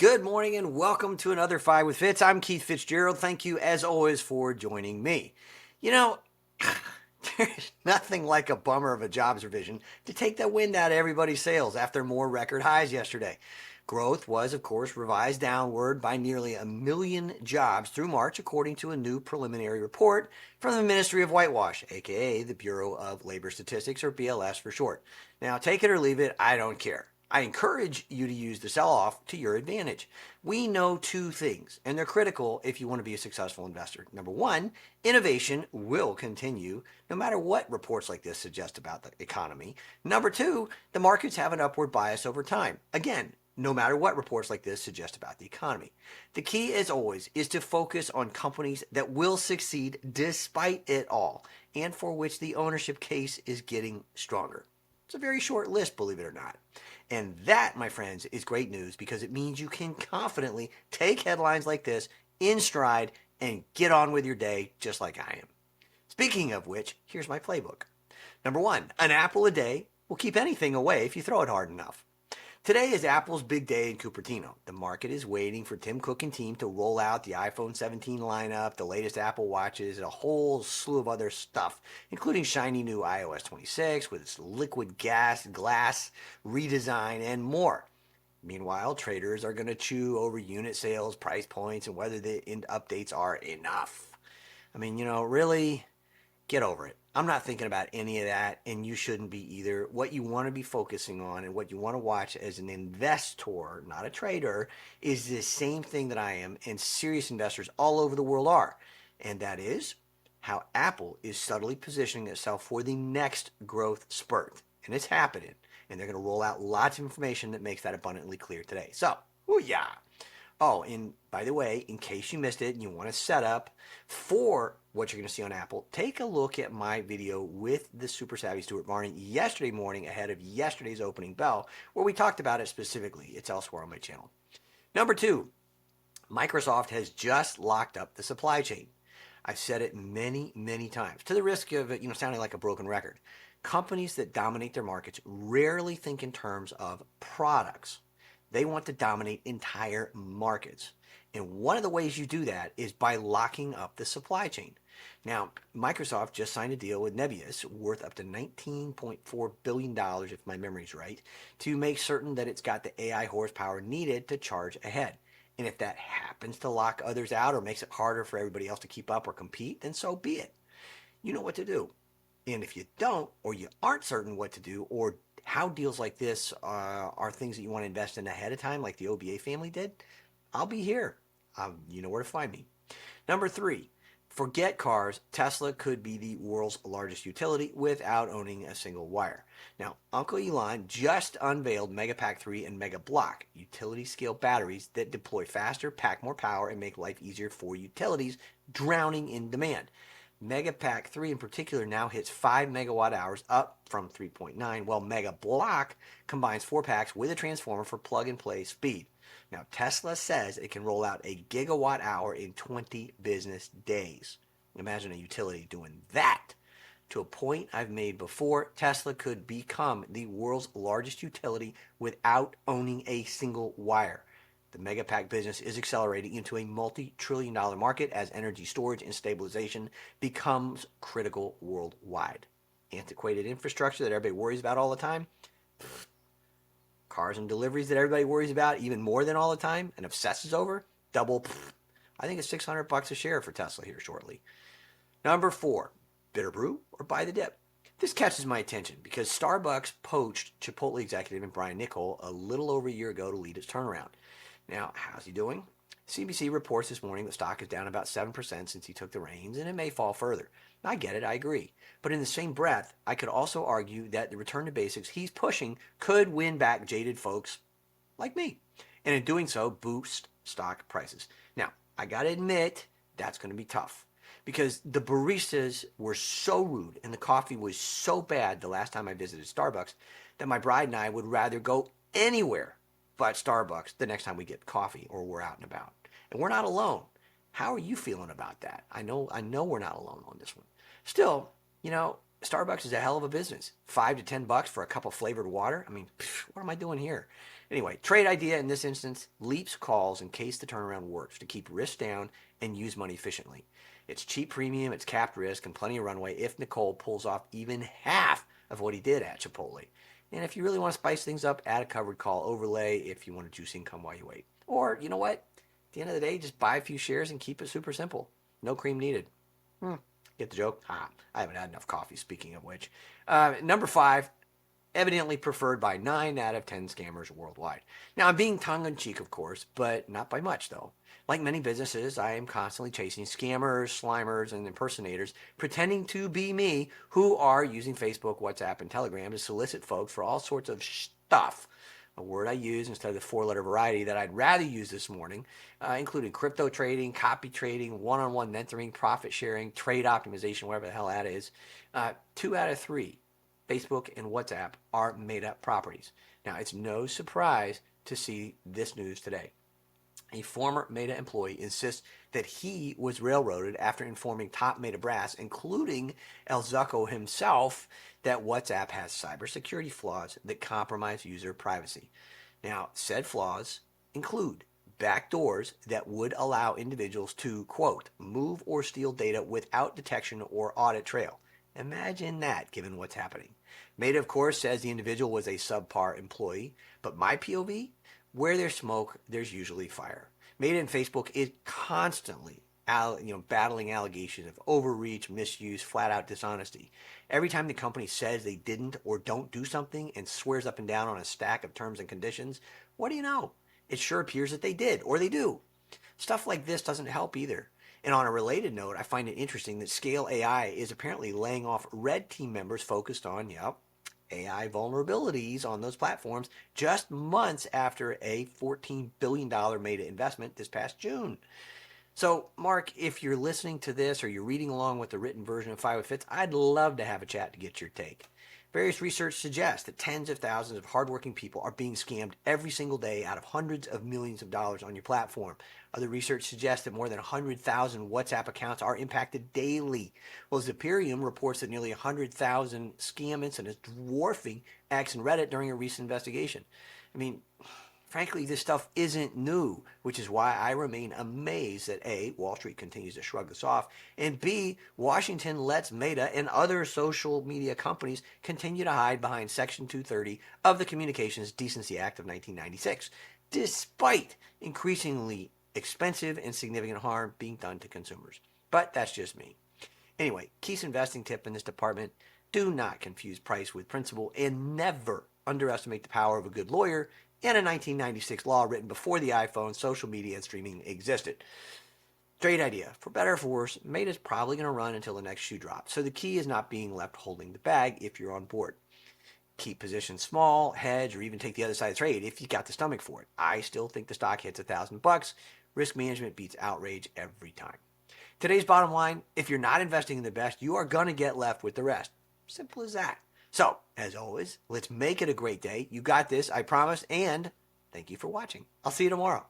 Good morning and welcome to another Five with Fitz. I'm Keith Fitz-Gerald. Thank you, as always, for joining me. You know, there's nothing like a bummer of a jobs revision to take the wind out of everybody's sails after more record highs yesterday. Growth was, of course, revised downward by nearly 1 million jobs through March, according to a new preliminary report from the Ministry of Whitewash, aka the Bureau of Labor Statistics, or BLS for short. Now, take it or leave it, I don't care. I encourage you to use the sell-off to your advantage. We know two things, and they're critical if you want to be a successful investor. Number one, innovation will continue no matter what reports like this suggest about the economy. Number two, the markets have an upward bias over time. Again, no matter what reports like this suggest about the economy. The key, as always, is to focus on companies that will succeed despite it all, and for which the ownership case is getting stronger. It's a very short list, believe it or not. And that, my friends, is great news because it means you can confidently take headlines like this in stride and get on with your day just like I am. Speaking of which, here's my playbook. Number one, an apple a day will keep anything away if you throw it hard enough. Today is Apple's big day in Cupertino. The market is waiting for Tim Cook and team to roll out the iPhone 17 lineup, the latest Apple Watches, and a whole slew of other stuff, including shiny new iOS 26 with its liquid glass redesign, and more. Meanwhile, traders are going to chew over unit sales, price points, and whether the updates are enough. I mean, really, get over it. I'm not thinking about any of that, and you shouldn't be either. What you want to be focusing on and what you want to watch as an investor, not a trader, is the same thing that I am and serious investors all over the world are. And that is how Apple is subtly positioning itself for the next growth spurt. And it's happening. And they're going to roll out lots of information that makes that abundantly clear today. So, yeah. Oh, and by the way, in case you missed it and you want to set up for what you're going to see on Apple, take a look at my video with the super savvy Stuart Varney yesterday morning ahead of yesterday's opening bell, where we talked about it specifically. It's elsewhere on my channel. Number two, Microsoft has just locked up the supply chain. I've said it many, many times, to the risk of it, sounding like a broken record. Companies that dominate their markets rarely think in terms of products. They want to dominate entire markets. And one of the ways you do that is by locking up the supply chain. Now, Microsoft just signed a deal with Nebius worth up to $19.4 billion, if my memory's right, to make certain that it's got the AI horsepower needed to charge ahead. And if that happens to lock others out or makes it harder for everybody else to keep up or compete, then so be it. You know what to do. And if you don't, or you aren't certain what to do, or how deals like this are things that you want to invest in ahead of time, like the OBA family did, I'll be here. You know where to find me. Number three, forget cars. Tesla could be the world's largest utility without owning a single wire. Now, Uncle Elon just unveiled Megapack 3 and Mega Block, utility-scale batteries that deploy faster, pack more power, and make life easier for utilities drowning in demand. Megapack 3 in particular now hits 5 megawatt hours, up from 3.9, while Mega Block combines 4 packs with a transformer for plug-and-play speed. Now, Tesla says it can roll out a gigawatt hour in 20 business days. Imagine a utility doing that. To a point I've made before, Tesla could become the world's largest utility without owning a single wire. The Megapack business is accelerating into a multi-trillion-dollar market as energy storage and stabilization becomes critical worldwide. Antiquated infrastructure that everybody worries about all the time. Cars and deliveries that everybody worries about even more than all the time and obsesses over. Double. I think it's $600 a share for Tesla here shortly. Number four, bitter brew or buy the dip. This catches my attention because Starbucks poached Chipotle executive Brian Niccol a little over a year ago to lead its turnaround. Now, how's he doing? CNBC reports this morning the stock is down about 7% since he took the reins, and it may fall further. I get it, I agree. But in the same breath, I could also argue that the return to basics he's pushing could win back jaded folks like me, and in doing so, boost stock prices. Now, I gotta admit, that's gonna be tough, because the baristas were so rude and the coffee was so bad the last time I visited Starbucks that my bride and I would rather go anywhere but Starbucks the next time we get coffee or we're out and about. And we're not alone. How are you feeling about that? I know we're not alone on this one. Still, Starbucks is a hell of a business. $5 to $10 for a cup of flavored water. I mean, what am I doing here? Anyway, trade idea in this instance leaps calls in case the turnaround works to keep risk down and use money efficiently. It's cheap premium, it's capped risk, and plenty of runway if Nicole pulls off even half of what he did at Chipotle. And if you really want to spice things up, add a covered call overlay if you want to juice income while you wait. Or, you know what? At the end of the day, just buy a few shares and keep it super simple. No cream needed. Get the joke? I haven't had enough coffee, speaking of which. Number 5, evidently preferred by 9 out of 10 scammers worldwide. Now, I'm being tongue-in-cheek, of course, but not by much, though. Like many businesses, I am constantly chasing scammers, slimers, and impersonators pretending to be me who are using Facebook, WhatsApp, and Telegram to solicit folks for all sorts of stuff. A word I use instead of the 4-letter variety that I'd rather use this morning, including crypto trading, copy trading, one-on-one mentoring, profit sharing, trade optimization, whatever the hell that is. 2 out of 3, Facebook and WhatsApp, are made-up properties. Now, it's no surprise to see this news today. A former Meta employee insists that he was railroaded after informing top Meta brass, including El Zucco himself, that WhatsApp has cybersecurity flaws that compromise user privacy. Now, said flaws include backdoors that would allow individuals to, quote, move or steal data without detection or audit trail. Imagine that, given what's happening. Meta, of course, says the individual was a subpar employee, but my POV, where there's smoke, there's usually fire. Meta and Facebook is constantly battling allegations of overreach, misuse, flat-out dishonesty. Every time the company says they didn't or don't do something and swears up and down on a stack of terms and conditions, what do you know? It sure appears that they did, or they do. Stuff like this doesn't help either. And on a related note, I find it interesting that Scale AI is apparently laying off red team members focused on, AI vulnerabilities on those platforms just months after a $14 billion Meta investment this past June. So, Mark, if you're listening to this or you're reading along with the written version of 5 with Fitz, I'd love to have a chat to get your take. Various research suggests that tens of thousands of hardworking people are being scammed every single day out of hundreds of millions of dollars on your platform. Other research suggests that more than 100,000 WhatsApp accounts are impacted daily, while Zaperium reports that nearly 100,000 scam incidents dwarfing X and Reddit during a recent investigation. I mean, frankly, this stuff isn't new, which is why I remain amazed that A, Wall Street continues to shrug this off, and B, Washington lets Meta and other social media companies continue to hide behind Section 230 of the Communications Decency Act of 1996, despite increasingly expensive and significant harm being done to consumers. But that's just me. Anyway, Keith's investing tip in this department: do not confuse price with principle and never underestimate the power of a good lawyer and a 1996 law written before the iPhone, social media, and streaming existed. Trade idea: for better or for worse, Meta's probably going to run until the next shoe drops. So the key is not being left holding the bag if you're on board. Keep positions small, hedge, or even take the other side of the trade if you got the stomach for it. I still think the stock hits $1,000. Risk management beats outrage every time. Today's bottom line: if you're not investing in the best, you are going to get left with the rest. Simple as that. So, as always, let's make it a great day. You got this, I promise, and thank you for watching. I'll see you tomorrow.